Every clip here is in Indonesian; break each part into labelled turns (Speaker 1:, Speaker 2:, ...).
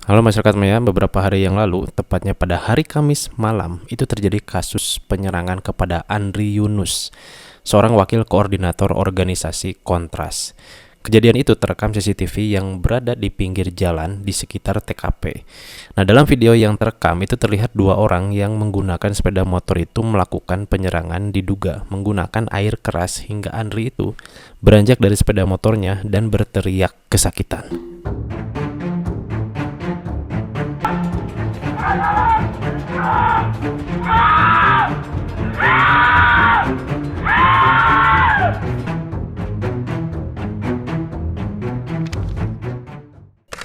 Speaker 1: Halo masyarakat Maya, beberapa hari yang lalu, tepatnya pada hari Kamis malam, itu terjadi kasus penyerangan kepada Andri Yunus, seorang wakil koordinator organisasi Kontras. Kejadian itu terekam CCTV yang berada di pinggir jalan di sekitar TKP. Nah, dalam video yang terekam itu terlihat dua orang yang menggunakan sepeda motor itu melakukan penyerangan diduga menggunakan air keras hingga Andri itu beranjak dari sepeda motornya dan berteriak kesakitan.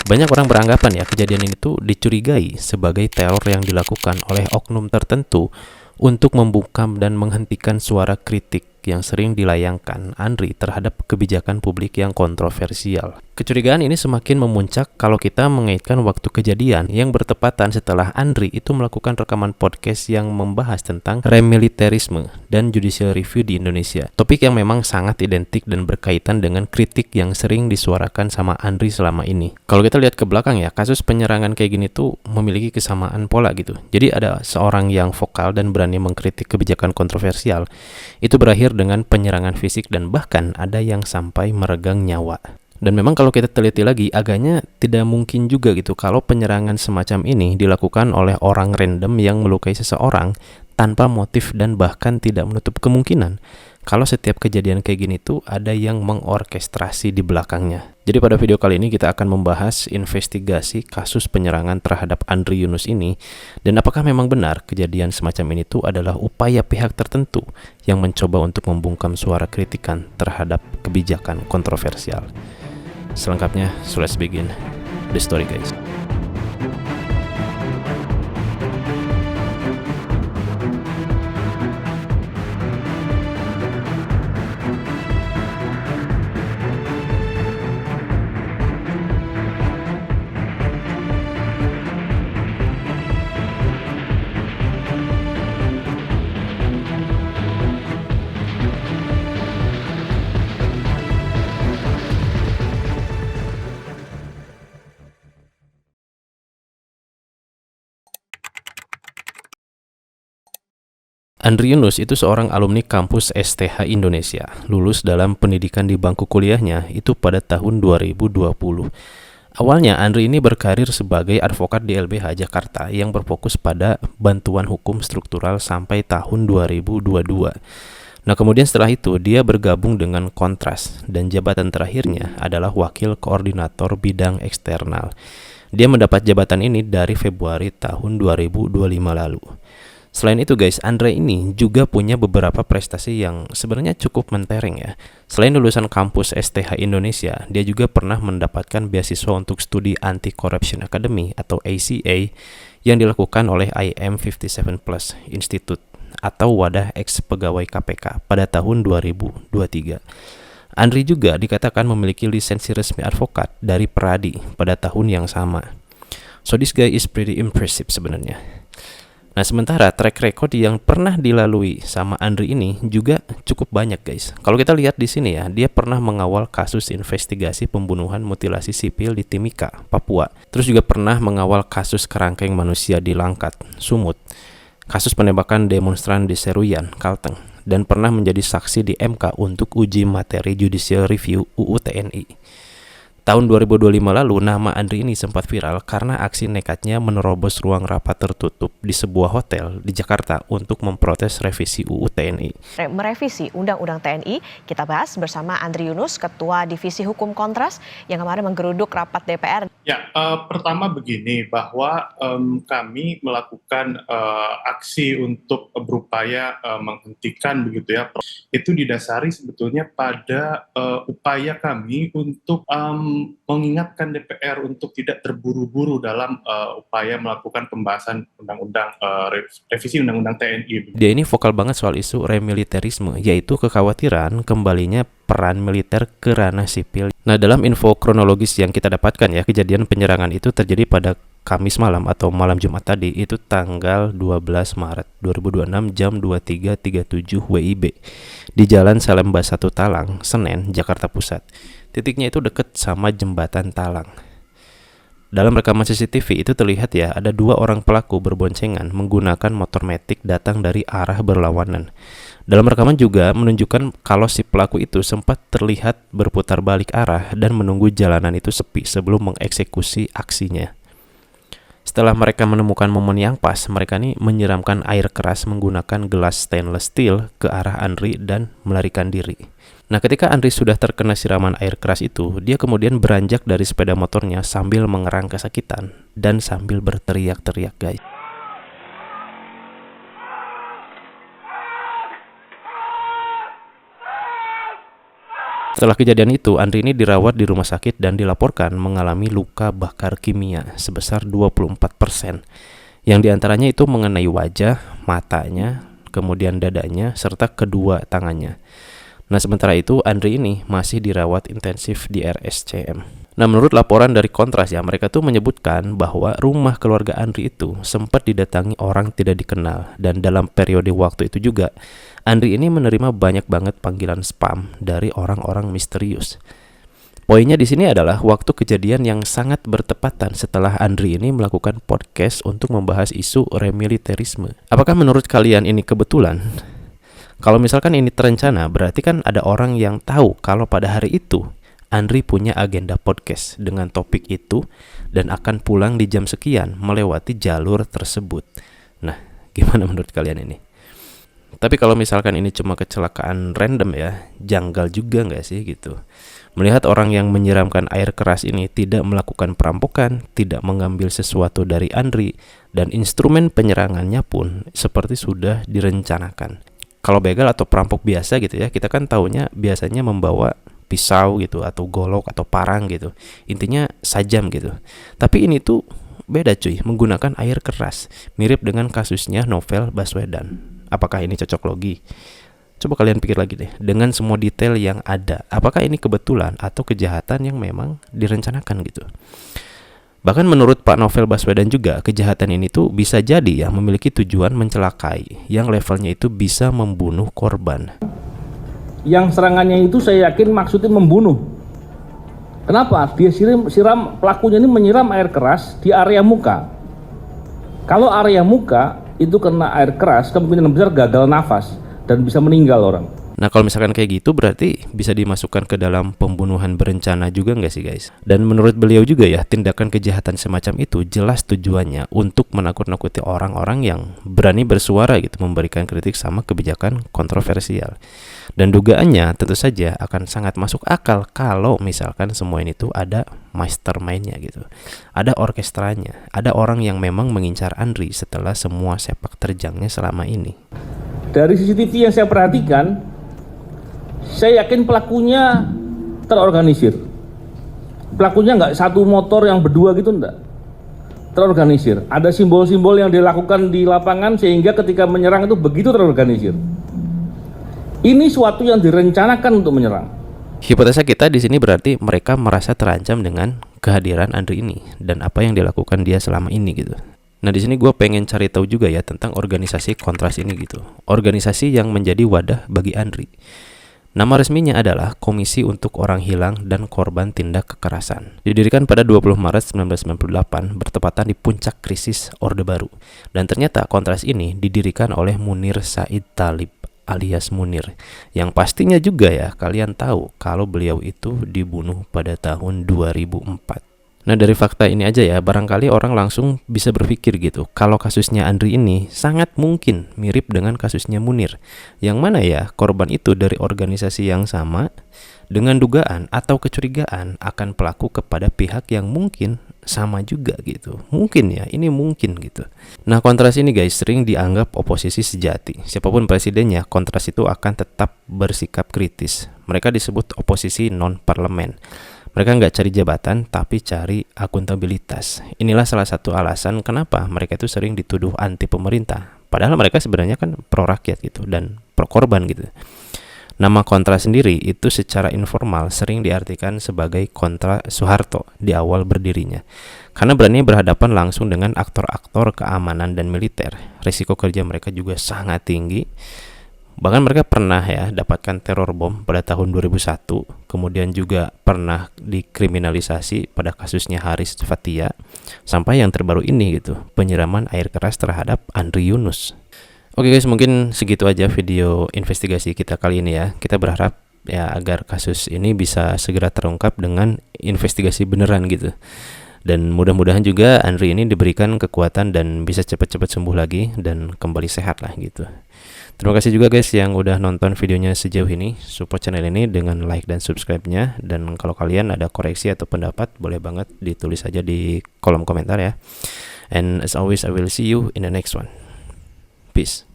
Speaker 1: Banyak orang beranggapan ya kejadian ini tuh dicurigai sebagai teror yang dilakukan oleh oknum tertentu untuk membungkam dan menghentikan suara kritik yang sering dilayangkan Andri terhadap kebijakan publik yang kontroversial. Kecurigaan ini semakin memuncak kalau kita mengaitkan waktu kejadian yang bertepatan setelah Andri itu melakukan rekaman podcast yang membahas tentang remilitarisme dan judicial review di Indonesia. Topik yang memang sangat identik dan berkaitan dengan kritik yang sering disuarakan sama Andri selama ini. Kalau kita lihat ke belakang ya, kasus penyerangan kayak gini tuh memiliki kesamaan pola gitu. Jadi ada seorang yang vokal dan berani mengkritik kebijakan kontroversial. Itu berakhir dengan penyerangan fisik dan bahkan ada yang sampai meregang nyawa. Dan memang kalau kita teliti lagi, agaknya tidak mungkin juga gitu kalau penyerangan semacam ini dilakukan oleh orang random yang melukai seseorang tanpa motif dan bahkan tidak menutup kemungkinan kalau setiap kejadian kayak gini tuh ada yang mengorkestrasi di belakangnya. Jadi pada video kali ini kita akan membahas investigasi kasus penyerangan terhadap Andri Yunus ini dan apakah memang benar kejadian semacam ini tuh adalah upaya pihak tertentu yang mencoba untuk membungkam suara kritikan terhadap kebijakan kontroversial. Selengkapnya, so let's begin the story guys. Andri Yunus itu seorang alumni kampus STH Indonesia, lulus dalam pendidikan di bangku kuliahnya itu pada tahun 2020. Awalnya Andri ini berkarir sebagai advokat di LBH Jakarta yang berfokus pada bantuan hukum struktural sampai tahun 2022. Nah, kemudian setelah itu dia bergabung dengan Kontras dan jabatan terakhirnya adalah wakil koordinator bidang eksternal. Dia mendapat jabatan ini dari Februari tahun 2025 lalu. Selain itu guys, Andre ini juga punya beberapa prestasi yang sebenarnya cukup mentereng ya. Selain lulusan kampus STH Indonesia, dia juga pernah mendapatkan beasiswa untuk studi Anti-Corruption Academy atau ACA yang dilakukan oleh IM57 Plus Institute atau wadah ex pegawai KPK pada tahun 2023. Andri juga dikatakan memiliki lisensi resmi advokat dari Pradi pada tahun yang sama. So this guy is pretty impressive sebenarnya. Nah, sementara track record yang pernah dilalui sama Andri ini juga cukup banyak guys. Kalau kita lihat di sini ya, dia pernah mengawal kasus investigasi pembunuhan mutilasi sipil di Timika, Papua. Terus juga pernah mengawal kasus kerangkeng manusia di Langkat, Sumut. Kasus penembakan demonstran di Seruyan, Kalteng. Dan pernah menjadi saksi di MK untuk uji materi judicial review UU TNI. Tahun 2025 lalu, nama Andri ini sempat viral karena aksi nekatnya menerobos ruang rapat tertutup di sebuah hotel di Jakarta untuk memprotes revisi UU TNI.
Speaker 2: Merevisi Undang-Undang TNI, kita bahas bersama Andri Yunus, Ketua Divisi Hukum Kontras, yang kemarin menggeruduk rapat DPR.
Speaker 3: Ya, pertama begini, bahwa kami melakukan aksi untuk berupaya menghentikan begitu ya, itu didasari sebetulnya pada upaya kami untuk mengingatkan DPR untuk tidak terburu-buru dalam upaya melakukan pembahasan revisi Undang-Undang TNI.
Speaker 1: Dia ini vokal banget soal isu remilitarisme, yaitu kekhawatiran kembalinya peran militer ke ranah sipil. Nah, dalam info kronologis yang kita dapatkan ya, kejadian penyerangan itu terjadi pada Kamis malam atau malam Jumat tadi, itu tanggal 12 Maret 2026 jam 23.37 WIB di Jalan Salemba 1 Talang, Senen, Jakarta Pusat. Titiknya itu deket sama jembatan Talang. Dalam rekaman CCTV itu terlihat ya, ada 2 orang pelaku berboncengan menggunakan motor metik datang dari arah berlawanan. Dalam rekaman juga menunjukkan kalau si pelaku itu sempat terlihat berputar balik arah dan menunggu jalanan itu sepi sebelum mengeksekusi aksinya. Setelah mereka menemukan momen yang pas, mereka nih menyiramkan air keras menggunakan gelas stainless steel ke arah Andri dan melarikan diri. Nah, ketika Andri sudah terkena siraman air keras itu, dia kemudian beranjak dari sepeda motornya sambil mengerang kesakitan dan sambil berteriak-teriak, guys. Setelah kejadian itu, Andri ini dirawat di rumah sakit dan dilaporkan mengalami luka bakar kimia sebesar 24%. Yang diantaranya itu mengenai wajah, matanya, kemudian dadanya, serta kedua tangannya. Nah, sementara itu Andri ini masih dirawat intensif di RSCM. Nah, menurut laporan dari Kontras ya, mereka tuh menyebutkan bahwa rumah keluarga Andri itu sempat didatangi orang tidak dikenal. Dan dalam periode waktu itu juga, Andri ini menerima banyak banget panggilan spam dari orang-orang misterius. Poinnya di sini adalah waktu kejadian yang sangat bertepatan setelah Andri ini melakukan podcast untuk membahas isu remiliterisme. Apakah menurut kalian ini kebetulan? Kalau misalkan ini terencana, berarti kan ada orang yang tahu kalau pada hari itu Andri punya agenda podcast dengan topik itu dan akan pulang di jam sekian melewati jalur tersebut. Nah, gimana menurut kalian ini? Tapi kalau misalkan ini cuma kecelakaan random ya, janggal juga nggak sih gitu? Melihat orang yang menyiramkan air keras ini tidak melakukan perampokan, tidak mengambil sesuatu dari Andri, dan instrumen penyerangannya pun seperti sudah direncanakan. Kalau begal atau perampok biasa gitu ya, kita kan taunya biasanya membawa pisau gitu atau golok atau parang gitu. Intinya sajam gitu. Tapi ini tuh beda cuy, menggunakan air keras. Mirip dengan kasusnya Novel Baswedan. Apakah ini cocok logi? Coba kalian pikir lagi deh, dengan semua detail yang ada, apakah ini kebetulan atau kejahatan yang memang direncanakan gitu? Bahkan menurut Pak Novel Baswedan juga, kejahatan ini tuh bisa jadi ya memiliki tujuan mencelakai, yang levelnya itu bisa membunuh korban.
Speaker 4: Yang serangannya itu saya yakin maksudnya membunuh. Kenapa? Dia siram pelakunya ini menyiram air keras di area muka. Kalau area muka itu kena air keras, kemungkinan besar gagal nafas dan bisa meninggal orang.
Speaker 1: Nah, kalau misalkan kayak gitu berarti bisa dimasukkan ke dalam pembunuhan berencana juga nggak sih guys? Dan menurut beliau juga ya, tindakan kejahatan semacam itu jelas tujuannya untuk menakut-nakuti orang-orang yang berani bersuara gitu, memberikan kritik sama kebijakan kontroversial. Dan dugaannya tentu saja akan sangat masuk akal kalau misalkan semua ini tuh ada mastermind-nya gitu. Ada orkestranya, ada orang yang memang mengincar Andri setelah semua sepak terjangnya selama ini.
Speaker 4: Dari CCTV yang saya perhatikan, saya yakin pelakunya terorganisir. Pelakunya nggak satu motor yang berdua gitu, enggak. Terorganisir. Ada simbol-simbol yang dilakukan di lapangan sehingga ketika menyerang itu begitu terorganisir. Ini suatu yang direncanakan untuk menyerang.
Speaker 1: Hipotesa kita di sini berarti mereka merasa terancam dengan kehadiran Andri ini dan apa yang dilakukan dia selama ini gitu. Nah, di sini gue pengen cari tahu juga ya tentang organisasi Kontras ini gitu. Organisasi yang menjadi wadah bagi Andri. Nama resminya adalah Komisi untuk Orang Hilang dan Korban Tindak Kekerasan. Didirikan pada 20 Maret 1998 bertepatan di puncak krisis Orde Baru. Dan ternyata Kontras ini didirikan oleh Munir Said Talib alias Munir, yang pastinya juga ya kalian tahu kalau beliau itu dibunuh pada tahun 2004. Nah, dari fakta ini aja ya, barangkali orang langsung bisa berpikir gitu, kalau kasusnya Andri ini sangat mungkin mirip dengan kasusnya Munir. Yang mana ya, korban itu dari organisasi yang sama, dengan dugaan atau kecurigaan akan pelaku kepada pihak yang mungkin sama juga gitu. Mungkin ya, ini mungkin gitu. Nah, Kontras ini guys sering dianggap oposisi sejati. Siapapun presidennya, Kontras itu akan tetap bersikap kritis. Mereka disebut oposisi non-parlemen. Mereka nggak cari jabatan, tapi cari akuntabilitas. Inilah salah satu alasan kenapa mereka itu sering dituduh anti pemerintah. Padahal mereka sebenarnya kan pro rakyat gitu, dan pro korban gitu. Nama Kontra sendiri itu secara informal sering diartikan sebagai kontra Soeharto di awal berdirinya. Karena berani berhadapan langsung dengan aktor-aktor keamanan dan militer. Risiko kerja mereka juga sangat tinggi. Bahkan mereka pernah ya dapatkan teror bom pada tahun 2001, kemudian juga pernah dikriminalisasi pada kasusnya Haris Fathia, sampai yang terbaru ini gitu, penyiraman air keras terhadap Andri Yunus. Oke guys, mungkin segitu aja video investigasi kita kali ini ya. Kita berharap ya agar kasus ini bisa segera terungkap dengan investigasi beneran gitu. Dan mudah-mudahan juga Andri ini diberikan kekuatan dan bisa cepat-cepat sembuh lagi dan kembali sehat lah gitu. Terima kasih juga guys yang udah nonton videonya sejauh ini. Support channel ini dengan like dan subscribe-nya. Dan kalau kalian ada koreksi atau pendapat, boleh banget ditulis aja di kolom komentar ya. And as always, I will see you in the next one. Peace.